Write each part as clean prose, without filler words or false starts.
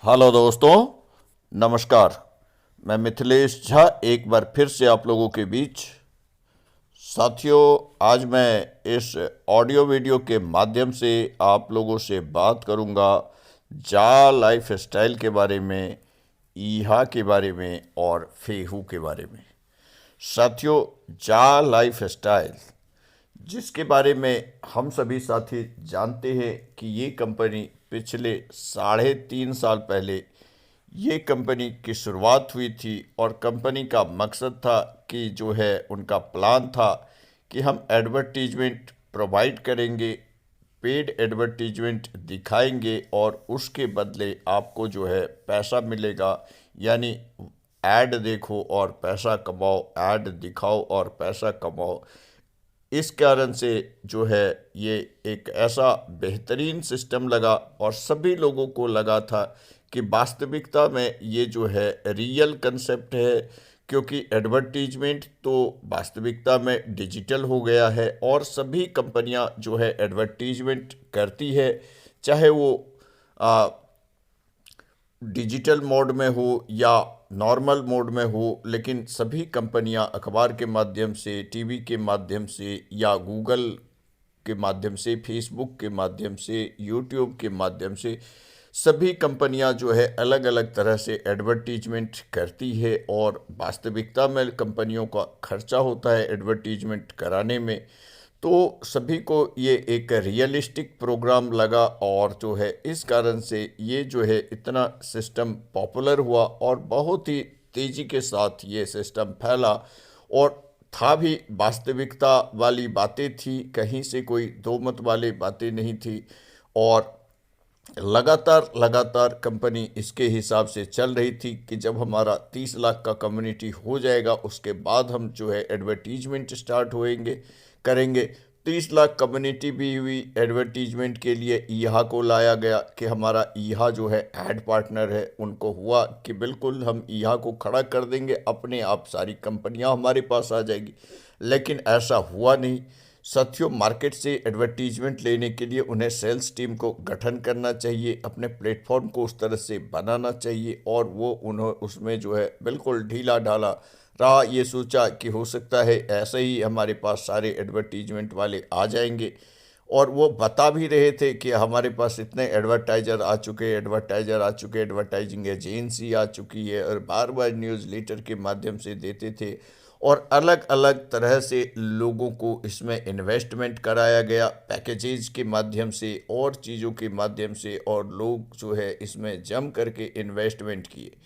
Hello दोस्तों, नमस्कार। मैं मिथिलेश झा एक बार फिर से आप लोगों के बीच। साथियों, आज मैं इस ऑडियो वीडियो के माध्यम से आप लोगों से बात करूंगा जा लाइफ स्टाइल के बारे में, ईहा के बारे में और फेहू के बारे में। साथियों, जा लाइफ स्टाइल जिसके बारे में हम सभी साथी जानते हैं कि ये कंपनी पिछले 3.5 साल पहले ये कंपनी की शुरुआत हुई थी और कंपनी का मकसद था कि जो है उनका प्लान था कि हम एडवर्टीजमेंट प्रोवाइड करेंगे, पेड एडवर्टीजमेंट दिखाएंगे और उसके बदले आपको जो है पैसा मिलेगा। यानी ऐड देखो और पैसा कमाओ, ऐड दिखाओ और पैसा कमाओ। इस कारण से जो है ये एक ऐसा बेहतरीन सिस्टम लगा और सभी लोगों को लगा था कि वास्तविकता में ये जो है रियल कंसेप्ट है, क्योंकि एडवर्टीजमेंट तो वास्तविकता में डिजिटल हो गया है और सभी कंपनियां जो है एडवर्टीजमेंट करती है, चाहे वो डिजिटल मोड में हो या नॉर्मल मोड में हो। लेकिन सभी कंपनियां अखबार के माध्यम से, टीवी के माध्यम से या गूगल के माध्यम से, फेसबुक के माध्यम से, यूट्यूब के माध्यम से सभी कंपनियां जो है अलग अलग तरह से एडवर्टीजमेंट करती है और वास्तविकता में कंपनियों का खर्चा होता है एडवर्टीजमेंट कराने में। तो सभी को ये एक रियलिस्टिक प्रोग्राम लगा और जो है इस कारण से ये जो है इतना सिस्टम पॉपुलर हुआ और बहुत ही तेज़ी के साथ ये सिस्टम फैला और था भी वास्तविकता वाली बातें थी, कहीं से कोई दो मत वाली बातें नहीं थी। और लगातार लगातार कंपनी इसके हिसाब से चल रही थी कि जब हमारा 30 लाख का कम्युनिटी हो जाएगा उसके बाद हम जो है एडवर्टीजमेंट स्टार्ट होएंगे करेंगे। 30 लाख कम्युनिटी भी हुई, एडवर्टीजमेंट के लिए ईहा को लाया गया कि हमारा ईहा जो है एड पार्टनर है। उनको हुआ कि बिल्कुल हम ईहा को खड़ा कर देंगे, अपने आप सारी कंपनियां हमारे पास आ जाएगी। लेकिन ऐसा हुआ नहीं। साथियों, मार्केट से एडवर्टीजमेंट लेने के लिए उन्हें सेल्स टीम को गठन करना चाहिए, अपने प्लेटफॉर्म को उस तरह से बनाना चाहिए और वो उन्हें उसमें जो है बिल्कुल ढीला ढाला रहा। ये सोचा कि हो सकता है ऐसे ही हमारे पास सारे एडवर्टीजमेंट वाले आ जाएंगे और वो बता भी रहे थे कि हमारे पास इतने एडवर्टाइज़र आ चुके, एडवर्टाइजिंग एजेंसी आ चुकी है और बार बार न्यूज़ लेटर के माध्यम से देते थे और अलग अलग तरह से लोगों को इसमें इन्वेस्टमेंट कराया गया पैकेजेज के माध्यम से और चीज़ों के माध्यम से, और लोग जो है इसमें जम करके इन्वेस्टमेंट किए।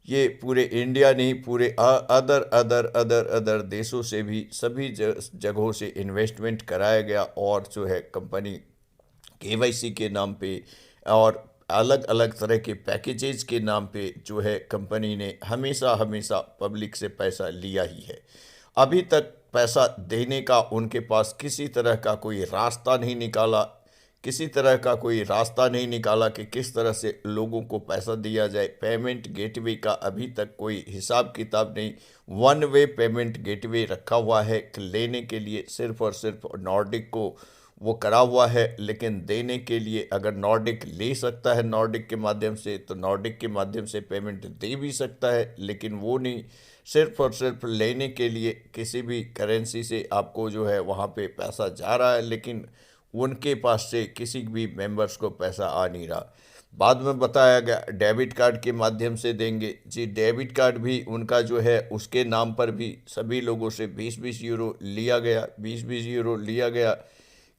ये पूरे इंडिया नहीं, पूरे अदर अदर अदर अदर देशों से भी सभी जगहों से इन्वेस्टमेंट कराया गया और जो है कंपनी केवाईसी के नाम पे और अलग अलग तरह के पैकेजेस के नाम पे जो है कंपनी ने हमेशा हमेशा पब्लिक से पैसा लिया ही है। अभी तक पैसा देने का उनके पास किसी तरह का कोई रास्ता नहीं निकाला, किसी तरह का कोई रास्ता नहीं निकाला कि किस तरह से लोगों को पैसा दिया जाए। पेमेंट गेटवे का अभी तक कोई हिसाब किताब नहीं। वन वे पेमेंट गेटवे रखा हुआ है कि लेने के लिए सिर्फ और सिर्फ नॉर्डिक को वो करा हुआ है, लेकिन देने के लिए अगर नॉर्डिक ले सकता है नॉर्डिक के माध्यम से तो नॉर्डिक के माध्यम से पेमेंट दे भी सकता है, लेकिन वो नहीं। सिर्फ और सिर्फ लेने के लिए किसी भी करेंसी से आपको जो है वहाँ पे पैसा जा रहा है, लेकिन उनके पास से किसी भी मेंबर्स को पैसा आ नहीं रहा। बाद में बताया गया डेबिट कार्ड के माध्यम से देंगे। जी, डेबिट कार्ड भी उनका जो है उसके नाम पर भी सभी लोगों से 20-20 यूरो लिया गया, 20-20 यूरो लिया गया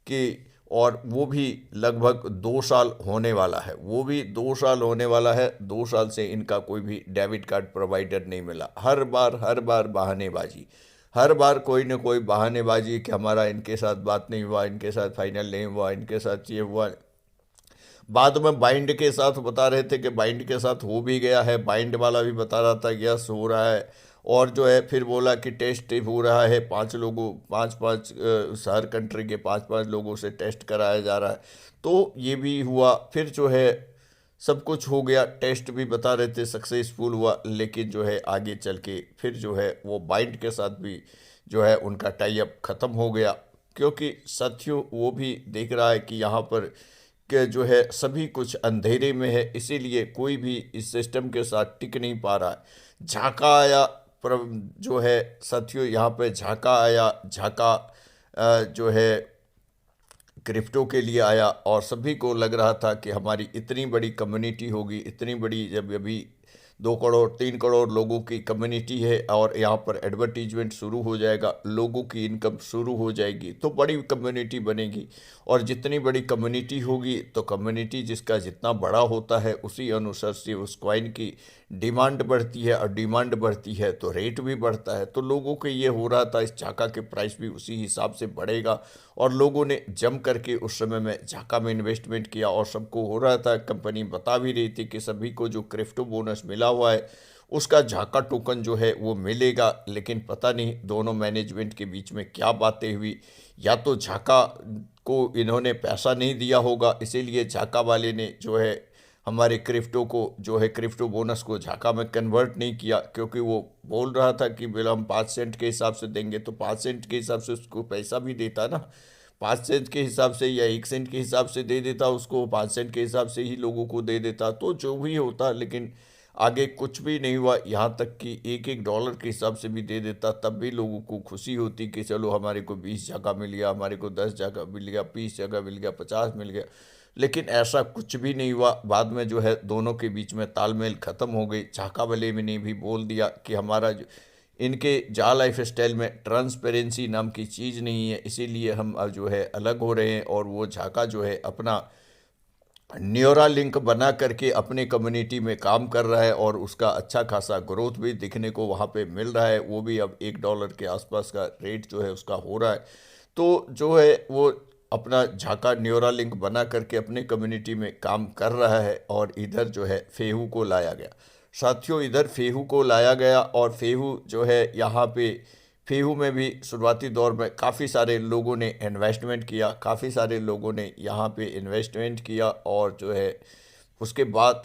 कि, और वो भी लगभग 2 साल होने वाला है, वो भी 2 साल होने वाला है। 2 साल से इनका कोई भी डेबिट कार्ड प्रोवाइडर नहीं मिला। हर बार बहानेबाजी, हर बार कोई ना कोई बहानेबाजी कि हमारा इनके साथ बात नहीं हुआ, इनके साथ फाइनल नहीं हुआ, इनके साथ ये हुआ। बाद में बाइंड के साथ बता रहे थे कि बाइंड के साथ हो भी गया है, बाइंड वाला भी बता रहा था यस हो रहा है। और जो है फिर बोला कि टेस्ट हो रहा है, 5 लोगों, पाँच पाँच हर कंट्री के 5-5 लोगों से टेस्ट कराया जा रहा है। तो ये भी हुआ। फिर जो है सब कुछ हो गया, टेस्ट भी बता रहे थे सक्सेसफुल हुआ, लेकिन जो है आगे चल के फिर जो है वो बाइंड के साथ भी जो है उनका टाई अप ख़त्म हो गया, क्योंकि साथियों वो भी देख रहा है कि यहाँ पर कि जो है सभी कुछ अंधेरे में है, इसीलिए कोई भी इस सिस्टम के साथ टिक नहीं पा रहा है। झाका आया, पर जो है साथियों यहाँ पे झाका आया, झाका जो है क्रिप्टो के लिए आया, और सभी को लग रहा था कि हमारी इतनी बड़ी कम्युनिटी होगी, इतनी बड़ी, जब अभी 2 करोड़ 3 करोड़ लोगों की कम्युनिटी है और यहाँ पर एडवर्टीजमेंट शुरू हो जाएगा, लोगों की इनकम शुरू हो जाएगी, तो बड़ी कम्युनिटी बनेगी। और जितनी बड़ी कम्युनिटी होगी तो कम्युनिटी जिसका जितना बड़ा होता है उसी अनुसार से उस कॉइन की डिमांड बढ़ती है, और डिमांड बढ़ती है तो रेट भी बढ़ता है। तो लोगों को ये हो रहा था इस झाका के प्राइस भी उसी हिसाब से बढ़ेगा, और लोगों ने जम करके उस समय में झाका में इन्वेस्टमेंट किया। और सबको हो रहा था, कंपनी बता भी रही थी कि सभी को जो क्रिप्टो बोनस मिला हुआ है उसका झाका टोकन जो है वो मिलेगा। लेकिन पता नहीं दोनों मैनेजमेंट के बीच में क्या बातें हुई, या तो झाका को इन्होंने पैसा नहीं दिया होगा, इसीलिए झाका वाले ने जो है हमारे क्रिप्टो को जो है क्रिप्टो बोनस को झाका में कन्वर्ट नहीं किया, क्योंकि वो बोल रहा था कि बिल हम 5 सेंट के हिसाब से देंगे, तो 5 सेंट के हिसाब से उसको पैसा भी देता ना। 5 सेंट के हिसाब से या 1 सेंट के हिसाब से दे देता उसको, 5 सेंट के हिसाब से ही लोगों को दे देता, तो जो भी होता। लेकिन आगे कुछ भी नहीं हुआ, यहाँ तक कि 1-1 डॉलर के हिसाब से भी दे देता, तब भी लोगों को खुशी होती कि चलो हमारे को 20 जगह मिल गया, हमारे को 10 जगह मिल गया, 20 जगह मिल गया, 50 मिल गया। लेकिन ऐसा कुछ भी नहीं हुआ। बाद में जो है दोनों के बीच में तालमेल ख़त्म हो गई। झाका वाले में ने भी बोल दिया कि हमारा जो इनके जा लाइफ स्टाइल में ट्रांसपेरेंसी नाम की चीज़ नहीं है, इसीलिए हम अब जो है अलग हो रहे हैं। और वो झाका जो है अपना न्यूरा लिंक बना करके अपने कम्युनिटी में काम कर रहा है, और उसका अच्छा खासा ग्रोथ भी दिखने को वहाँ पे मिल रहा है। वो भी अब 1 डॉलर के आसपास का रेट जो है उसका हो रहा है। तो जो है वो अपना झाका न्यूरा लिंक बना करके अपने कम्युनिटी में काम कर रहा है। और इधर जो है फेहू को लाया गया साथियों, इधर फेहू को लाया गया। और फेहू जो है यहाँ पे फेहू में भी शुरुआती दौर में काफ़ी सारे लोगों ने इन्वेस्टमेंट किया, काफ़ी सारे लोगों ने यहाँ पे इन्वेस्टमेंट किया। और जो है उसके बाद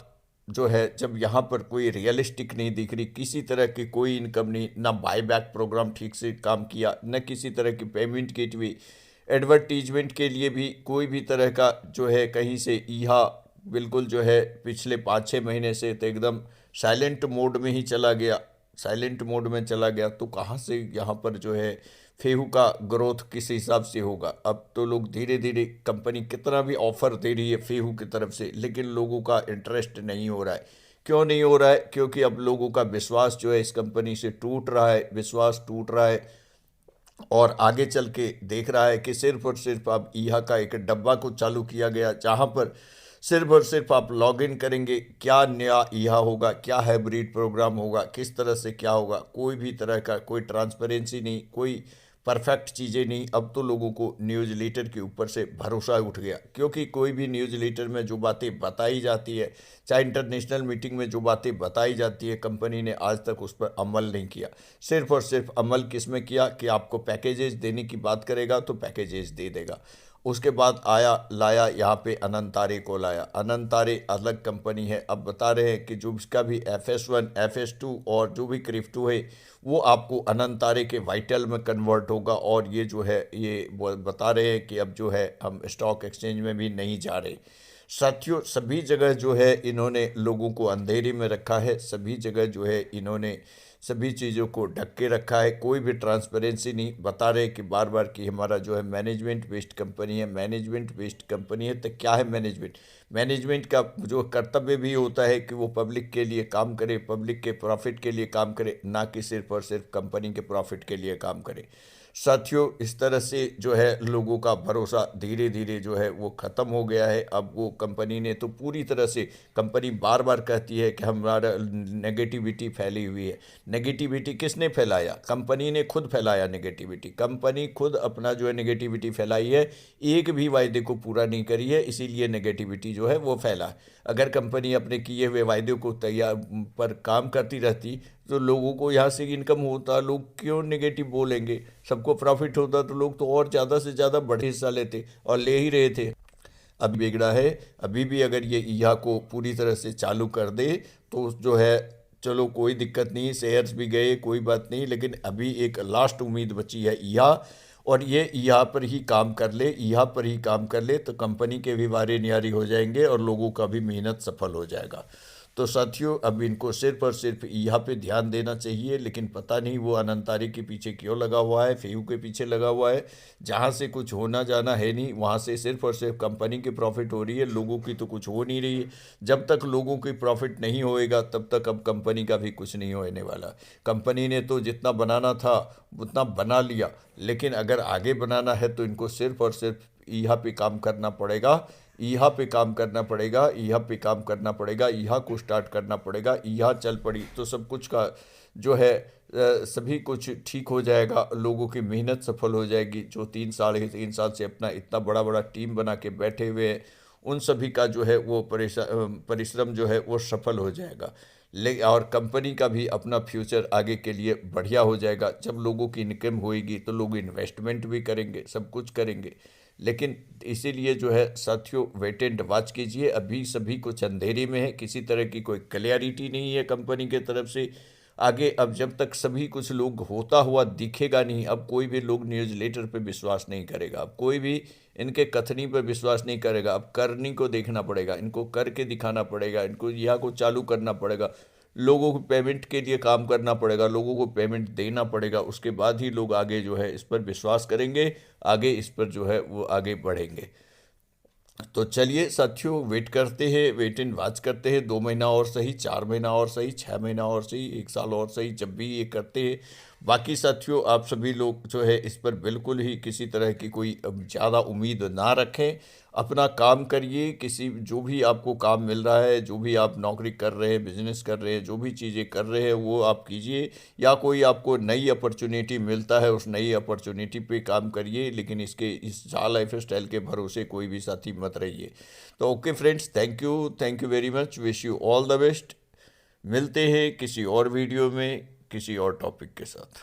जो है जब यहाँ पर कोई रियलिस्टिक नहीं दिख रही, किसी तरह की कोई इनकम नहीं, ना बायबैक प्रोग्राम ठीक से काम किया, न किसी तरह की पेमेंट की हुई, एडवर्टीजमेंट के लिए भी कोई भी तरह का जो है कहीं से यहाँ बिल्कुल जो है पिछले 5-6 महीने से तो एकदम साइलेंट मोड में ही चला गया, साइलेंट मोड में चला गया। तो कहाँ से यहाँ पर जो है फेहू का ग्रोथ किस हिसाब से होगा। अब तो लोग धीरे धीरे कंपनी कितना भी ऑफर दे रही है फेहू की तरफ से, लेकिन लोगों का इंटरेस्ट नहीं हो रहा है। क्यों नहीं हो रहा है? क्योंकि अब लोगों का विश्वास जो है इस कंपनी से टूट रहा है, विश्वास टूट रहा है। और आगे चल के देख रहा है कि सिर्फ और सिर्फ अब ईहा का एक डब्बा को चालू किया गया, जहां पर सिर्फ और सिर्फ आप लॉग इन करेंगे, क्या नया ईहा होगा, क्या हाइब्रिड प्रोग्राम होगा, किस तरह से क्या होगा, कोई भी तरह का कोई ट्रांसपेरेंसी नहीं, कोई परफेक्ट चीज़ें नहीं। अब तो लोगों को न्यूज़ लेटर के ऊपर से भरोसा उठ गया, क्योंकि कोई भी न्यूज़ लेटर में जो बातें बताई जाती है, चाहे इंटरनेशनल मीटिंग में जो बातें बताई जाती है, कंपनी ने आज तक उस पर अमल नहीं किया। सिर्फ और सिर्फ अमल किस में किया कि आपको पैकेजेस देने की बात करेगा तो पैकेजेस दे देगा। उसके बाद आया लाया यहाँ पे अनंतारे को लाया। अनंतारे अलग कंपनी है। अब बता रहे हैं कि जो इसका भी FS1 FS2 और जो भी क्रिप्टो है वो आपको अनंतारे के वाइटल में कन्वर्ट होगा। और ये जो है ये बता रहे हैं कि अब जो है हम स्टॉक एक्सचेंज में भी नहीं जा रहे। साथियों सभी जगह जो है इन्होंने लोगों को अंधेरे में रखा है, सभी जगह जो है इन्होंने सभी चीज़ों को ढक के रखा है, कोई भी ट्रांसपेरेंसी नहीं। बता रहे कि बार बार कि हमारा जो है मैनेजमेंट बेस्ड कंपनी है, मैनेजमेंट बेस्ड कंपनी है। तो क्या है मैनेजमेंट? मैनेजमेंट का जो कर्तव्य भी होता है कि वो पब्लिक के लिए काम करे, पब्लिक के प्रॉफिट के लिए काम करे, ना कि सिर्फ और सिर्फ कंपनी के प्रॉफिट के लिए काम करे। साथियों इस तरह से जो है लोगों का भरोसा धीरे धीरे जो है वो ख़त्म हो गया है। अब वो कंपनी ने तो पूरी तरह से, कंपनी बार बार कहती है कि हमारा नेगेटिविटी फैली हुई है। नेगेटिविटी किसने फैलाया? कंपनी ने खुद फैलाया नेगेटिविटी। कंपनी खुद अपना जो है नेगेटिविटी फैलाई है, एक भी वायदे को पूरा नहीं करी है, इसीलिए नेगेटिविटी जो है वो फैला है। अगर कंपनी अपने किए हुए वायदे को तैयार पर काम करती रहती तो लोगों को यहाँ से इनकम होता, लोग क्यों नेगेटिव बोलेंगे? सबको प्रॉफिट होता तो लोग तो और ज़्यादा से ज़्यादा बड़े हिस्सा लेते, और ले ही रहे थे। अब बिगड़ा है। अभी भी अगर ये ईहा को पूरी तरह से चालू कर दे तो जो है चलो कोई दिक्कत नहीं, शेयर्स भी गए, कोई बात नहीं, लेकिन अभी एक लास्ट उम्मीद बची है ईहा। और ये यहाँ पर ही काम कर ले, यहाँ पर ही काम कर ले, तो कंपनी के भी वारे न्यारी हो जाएंगे और लोगों का भी मेहनत सफल हो जाएगा। तो साथियों, अब इनको सिर्फ और सिर्फ यहाँ पे ध्यान देना चाहिए, लेकिन पता नहीं वो अनंतारी के पीछे क्यों लगा हुआ है, फेयू के पीछे लगा हुआ है, जहाँ से कुछ होना जाना है नहीं, वहाँ से सिर्फ और सिर्फ कंपनी की प्रॉफिट हो रही है, लोगों की तो कुछ हो नहीं रही है। जब तक लोगों की प्रॉफिट नहीं होएगा तब तक अब कंपनी का भी कुछ नहीं होने वाला। कंपनी ने तो जितना बनाना था उतना बना लिया, लेकिन अगर आगे बनाना है तो इनको सिर्फ और सिर्फ यहाँ पे काम करना पड़ेगा, यहाँ पे काम करना पड़ेगा, यहाँ पे काम करना पड़ेगा, यहाँ को स्टार्ट करना पड़ेगा। यहाँ चल पड़ी तो सब कुछ का जो है सभी कुछ ठीक हो जाएगा, लोगों की मेहनत सफल हो जाएगी। जो 3 साल से अपना इतना बड़ा बड़ा टीम बना के बैठे हुए हैं, उन सभी का जो है वो परिश्रम जो है वो सफल हो जाएगा। ले और कंपनी का भी अपना फ्यूचर आगे के लिए बढ़िया हो जाएगा। जब लोगों की इनकम होएगी तो लोग इन्वेस्टमेंट भी करेंगे, सब कुछ करेंगे। लेकिन इसीलिए जो है साथियों, वेट एंड वॉच कीजिए। अभी सभी कुछ अंधेरे में है, किसी तरह की कोई क्लैरिटी नहीं है कंपनी के तरफ से। आगे अब जब तक सभी कुछ लोग होता हुआ दिखेगा नहीं, अब कोई भी लोग न्यूज़ लेटर पे विश्वास नहीं करेगा, अब कोई भी इनके कथनी पर विश्वास नहीं करेगा। अब करनी को देखना पड़ेगा, इनको करके दिखाना पड़ेगा, इनको यह को चालू करना पड़ेगा, लोगों को पेमेंट के लिए काम करना पड़ेगा, लोगों को पेमेंट देना पड़ेगा। उसके बाद ही लोग आगे जो है इस पर विश्वास करेंगे, आगे इस पर जो है वो आगे बढ़ेंगे। तो चलिए साथियों, वेट करते हैं, वेट एंड वॉच करते हैं। 2 महीना और सही, 4 महीना और सही, 6 महीना और सही, 1 साल और सही, जब भी ये करते हैं। बाकी साथियों, आप सभी लोग जो है इस पर बिल्कुल ही किसी तरह की कोई ज़्यादा उम्मीद ना रखें। अपना काम करिए, किसी जो भी आपको काम मिल रहा है, जो भी आप नौकरी कर रहे हैं, बिजनेस कर रहे हैं, जो भी चीज़ें कर रहे हैं वो आप कीजिए। या कोई आपको नई अपॉर्चुनिटी मिलता है, उस नई अपॉर्चुनिटी पे काम करिए, लेकिन इस शाह लाइफ स्टाइल के भरोसे कोई भी साथी मत रहिए। तो okay friends, thank you very much, wish you all the best. मिलते हैं किसी और वीडियो में किसी और टॉपिक के साथ।